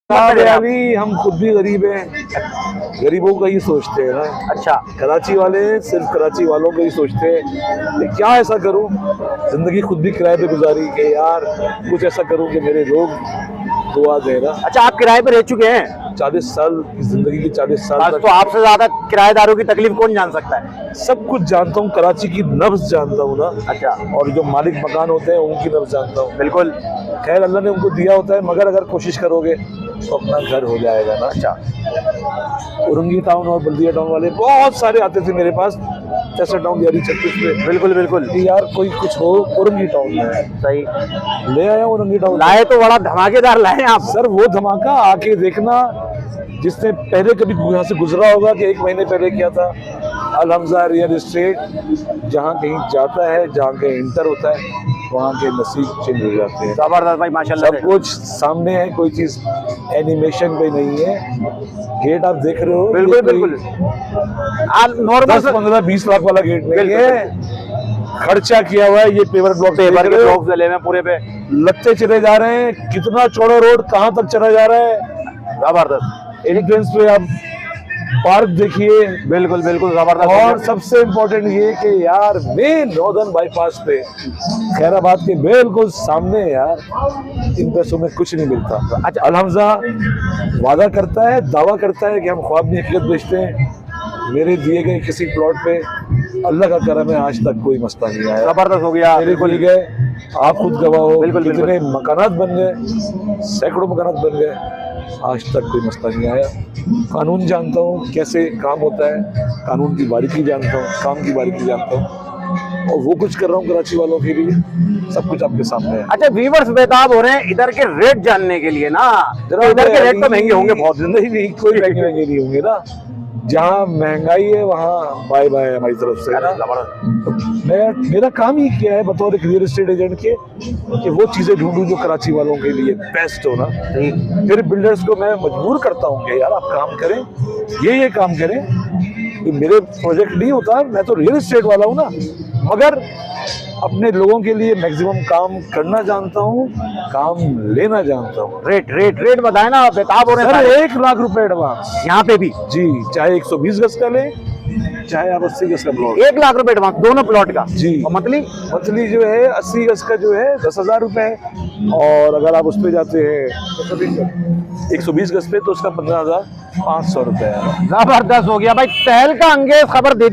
अभी हम खुद भी गरीब हैं, गरीबों का ही सोचते हैं ना। अच्छा, कराची वाले सिर्फ कराची वालों का ही सोचते हैं कि क्या ऐसा करूं, जिंदगी खुद भी किराए पे गुजारी कि यार कुछ ऐसा करूं कि मेरे लोग दुआ दे ना। अच्छा आप किराए पे रह चुके हैं? 40 साल की जिंदगी की 40 साल बस तक तो आपसे ज्यादा किराएदारों की तकलीफ कौन जान सकता है? सब कुछ जानता हूँ, कराची की नब्ज जानता हूँ ना। अच्छा, और जो मालिक मकान होते हैं उनकी नब्ज जानता हूँ। बिल्कुल। खैर अल्लाह ने उनको दिया होता है, मगर अगर कोशिश करोगे तो अपना घर हो जाएगा ना। अच्छा, उरंगी टाउन और बल्दिया टाउन वाले बहुत सारे आते थे मेरे पास, चैसा टाउन दियारी 36 पे। बिल्कुल बिल्कुल। कि यार कोई कुछ हो उरंगी टाउन में, सही ले आया उरंगी टाउन। लाए तो बड़ा धमाकेदार लाए आप। सर वो धमाका आके देखना, जिसने पहले कभी यहाँ से गुजरा होगा कि 1 महीने पहले किया था। अल हमजा रियल एस्टेट जहाँ कहीं जाता है, जहाँ कहीं इंटर होता है, वहाँ के नसीब चेंज हो जाते हैं। जबरदस्त भाई, माशाल्लाह। सब कुछ सामने है, कोई चीज एनिमेशन पे नहीं है। गेट आप देख रहे हो, बिल्कुल बिल्कुल। नॉर्मल 10-15-20 लाख वाला गेट नहीं है, खर्चा किया हुआ है। ये पेवर ब्लॉक ले में पूरे पे लगते चले जा रहे हैं। कितना चौड़ा रोड कहाँ तक चला जा रहा है, जबरदस्त। एंट्रेंस पे आप पार्क देखिए। बिल्कुल बिल्कुल जबरदस्त। और सबसे इम्पोर्टेंट ये कि यार मेन नॉर्दर्न बाईपास पे खैराबाद के बिल्कुल सामने यार, इन पैसों में कुछ नहीं मिलता। अच्छा, अल हमजा वादा करता है, दावा करता है कि हम ख्वाब में हकीकत बेचते हैं। मेरे दिए गए किसी प्लॉट पे अल्लाह का करम है, आज तक कोई मसला नहीं आया। जबरदस्त हो गया। मेरे को लिए गए, आप खुद गवाह हो, बिल्कुल, कितने मकानात बन गए, सैकड़ों मकानात बन गए, आज तक कोई मसला नहीं आया। कानून जानता हूँ कैसे काम होता है, कानून की बारीकी जानता हूँ, काम की बारीकी जानता हूँ, और वो कुछ कर रहा हूँ कराची वालों के लिए। सब कुछ आपके सामने है। अच्छा, व्यूअर्स बेताब हो रहे हैं इधर के रेट जानने के लिए ना। तो इधर के रेट तो महंगे होंगे बहुत। नहीं, कोई महंगे नहीं होंगे ना। जहाँ महंगाई है वहाँ बाय बाय हमारी तरफ से ना। मेरा काम ही क्या है बतौर एक रियल एस्टेट एजेंट के, कि वो चीजें ढूंढूं जो कराची वालों के लिए बेस्ट हो ना। फिर बिल्डर्स को मैं मजबूर करता हूँ कि यार आप काम करें, ये काम करें। कि मेरे प्रोजेक्ट नहीं होता, मैं तो रियल एस्टेट वाला हूँ ना, मगर अपने लोगों के लिए मैक्सिमम काम करना जानता हूँ, काम लेना जानता हूँ। रेट रेट रेट बताए ना, बेताब हो रहे हैं। 1 लाख रुपए एडवांस यहाँ पे भी जी, चाहे 120 गज का ले, चाहे आप 80 गज का प्लॉट। 1 लाख रुपए एडवांस दोनों प्लॉट का जी। और मंथली जो है 80 गज का जो है 10,000 रुपए है, और अगर आप उस पे जाते हैं 120 गज पे तो उसका 15,500 रुपए है। जबरदस्त हो गया भाई, तहल का अंगेज खबर दे दी।